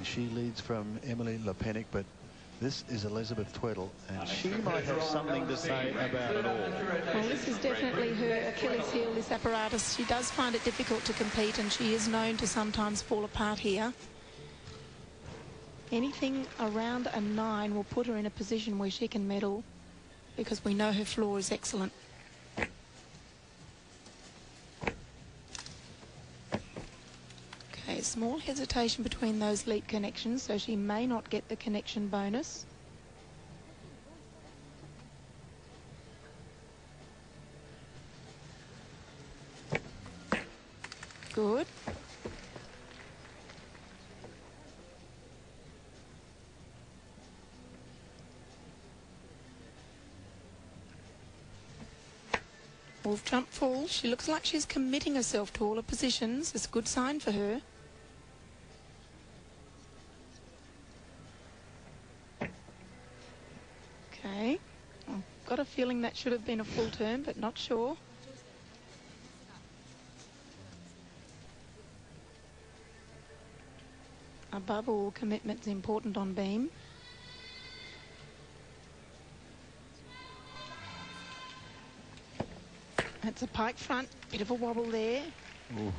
she leads from Emily Lepenik, but this is Elizabeth Tweddle, and she might have something to say about it all. Well, this is definitely her Achilles heel, this apparatus. She does find it difficult to compete, and she is known to sometimes fall apart here. Anything around a 9 will put her in a position where she can medal, because we know her floor is excellent. Okay, small hesitation between those leap connections, so she may not get the connection bonus. Good. Wolf jump full. She looks like she's committing herself to all her positions. It's a good sign for her. Okay. I've got a feeling that should have been a full turn, but not sure. Above all, commitment's important on beam. That's a pike front, bit of a wobble there. Ooh.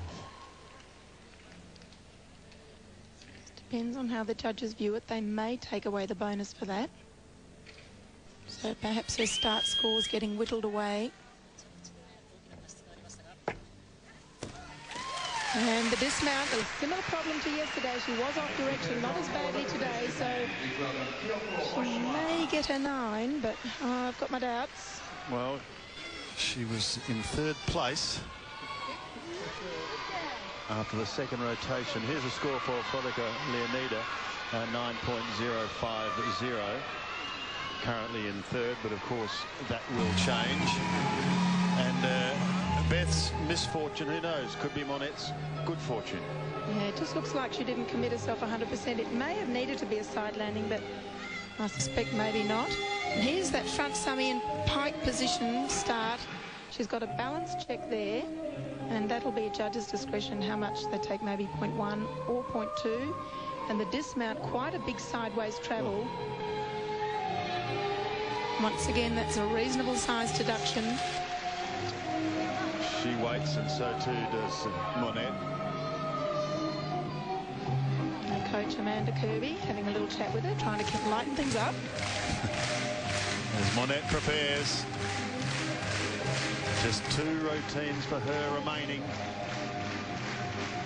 Depends on how the judges view it. They may take away the bonus for that. So perhaps her start score is getting whittled away. And the dismount, a similar problem to yesterday. She was off direction, not as badly today, so she may get a 9, but I've got my doubts. Well, she was in 3rd place after the second rotation. Here's a score for Frolica Leonida, 9.050. Currently in 3rd, but of course that will change. And Beth's misfortune, who knows, could be Monette's good fortune. Yeah, it just looks like she didn't commit herself 100%. It may have needed to be a side landing, but I suspect maybe not. And here's that front Samian pike position start. She's got a balance check there, and that'll be a judge's discretion how much they take, maybe 0.1 or 0.2. And the dismount, quite a big sideways travel. Once again, that's a reasonable size deduction. She waits, and so too does Monette. And coach Amanda Kirby having a little chat with her, trying to lighten things up. As Monette prepares. Just 2 routines for her remaining.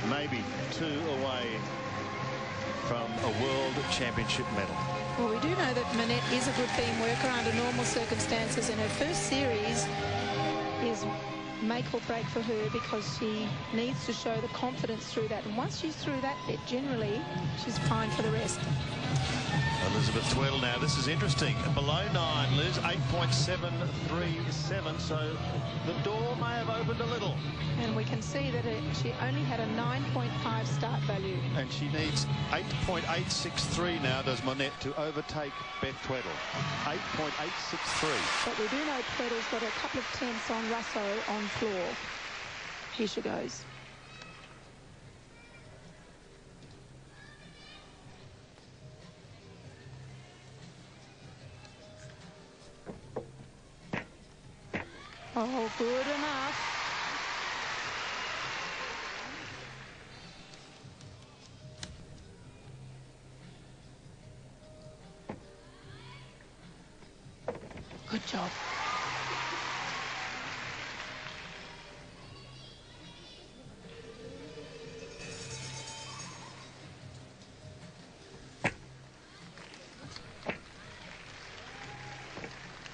Maybe 2 away from a World Championship medal. Well, we do know that Monette is a good beam worker under normal circumstances, and her first series is make or break for her because she needs to show the confidence through that. And once she's through that bit, generally, she's fine for the rest. Elizabeth Tweddle now. This is interesting. Below 9, Liz, 8.737. So the door may have opened a little. And we can see that she only had a 9.5 start value. And she needs 8.863 now, does Monette, to overtake Beth Tweddle. 8.863. But we do know Tweddle's got a couple of tenths on Russo on floor. Here she goes. Oh, good enough. Good job.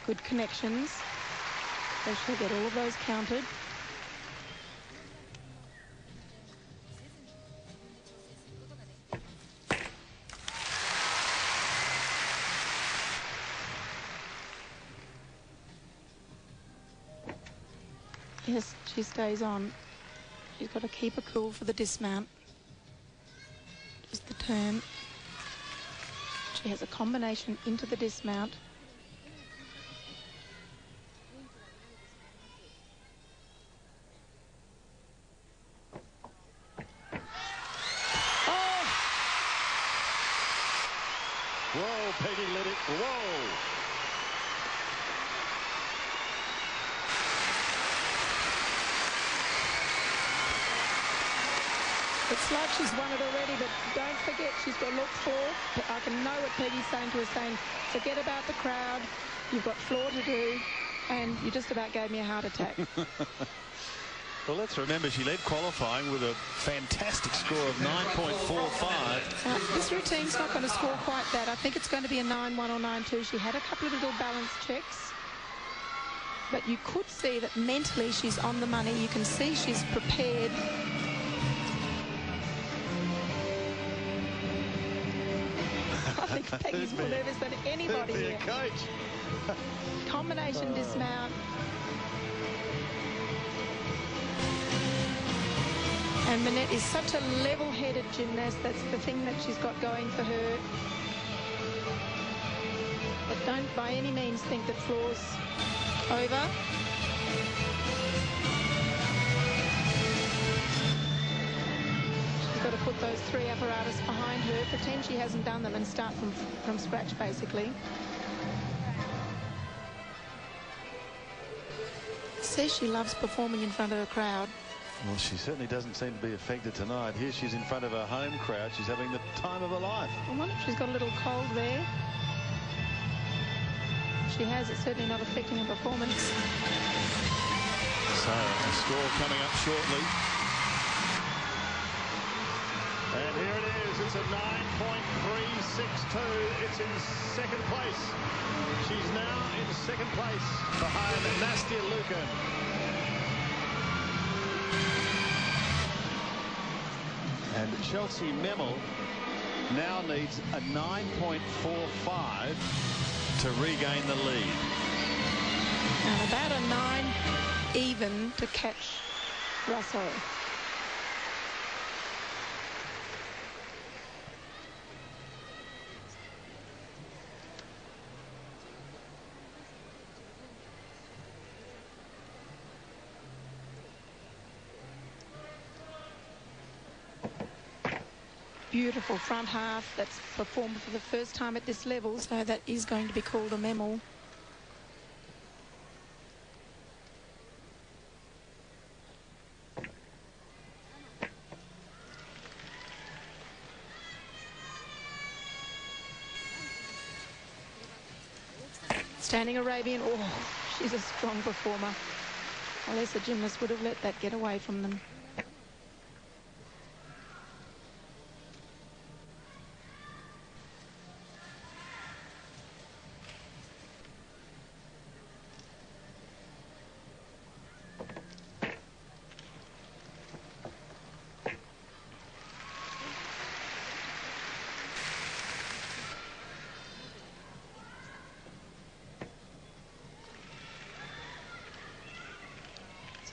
Good connections. So she'll get all of those counted. Yes, she stays on. She's got to keep her cool for the dismount. Just the turn. She has a combination into the dismount. Whoa, Peggy let it. Whoa. It's like she's won it already, but don't forget she's got to look for. I can know what Peggy's saying to her, saying, forget about the crowd. You've got floor to do, and you just about gave me a heart attack. Well, let's remember she led qualifying with a fantastic score of 9.45. This routine's not going to score quite that. I think it's going to be a 9-1 or 9-2. She had a couple of little balance checks, but you could see that mentally she's on the money. You can see she's prepared. I think Peggy's more nervous than anybody here. Coach. Combination dismount. And Manette is such a level-headed gymnast. That's the thing that she's got going for her. But don't by any means think that floor's over. She's got to put those three apparatus behind her, pretend she hasn't done them, and start from scratch, basically. Says she loves performing in front of a crowd. Well, she certainly doesn't seem to be affected tonight. Here she's in front of her home crowd. She's having the time of her life. I wonder if she's got a little cold there. If she has, it's certainly not affecting her performance. So, a score coming up shortly. And here it is. It's a 9.362. It's in second place. She's now in second place behind Nastia Liukin. And Chelsea Memel now needs a 9.45 to regain the lead. And about a 9 even to catch Russo. Beautiful front half that's performed for the first time at this level, so that is going to be called a Memel. Standing Arabian, oh, she's a strong performer. Unless a gymnast would have let that get away from them.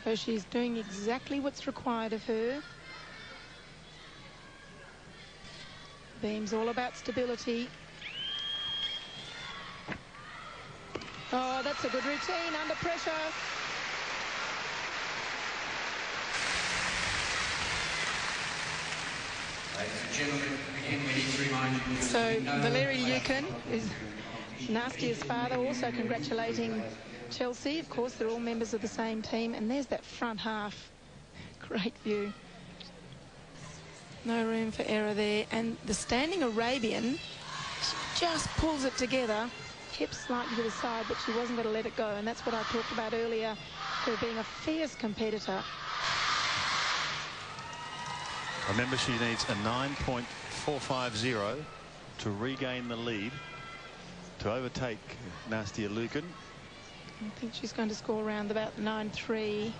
So she's doing exactly what's required of her. Beam's all about stability. Oh, that's a good routine under pressure. Ladies and gentlemen, again we need to remind you. So Valeri Liukin is Nastia's father, also congratulating Chelsea. Of course, they're all members of the same team. And there's that front half. Great view. No room for error there. And the standing Arabian, she just pulls it together. Hips slightly to the side, but she wasn't going to let it go. And that's what I talked about earlier, her being a fierce competitor. Remember, she needs a 9.450 to regain the lead, to overtake Nastia Liukin. I think she's going to score around about 9.3.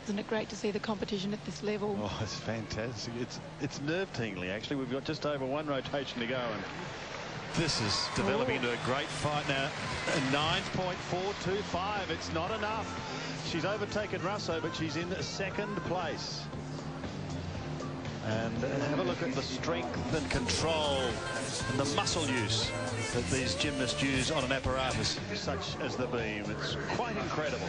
Isn't it great to see the competition at this level? Oh, it's fantastic. It's nerve-tingling, actually. We've got just over one rotation to go, and this is developing into a great fight now. 9.425. It's not enough. She's overtaken Russo, but she's in second place. And have a look at the strength and control and the muscle use that these gymnasts use on an apparatus such as the beam. It's quite incredible.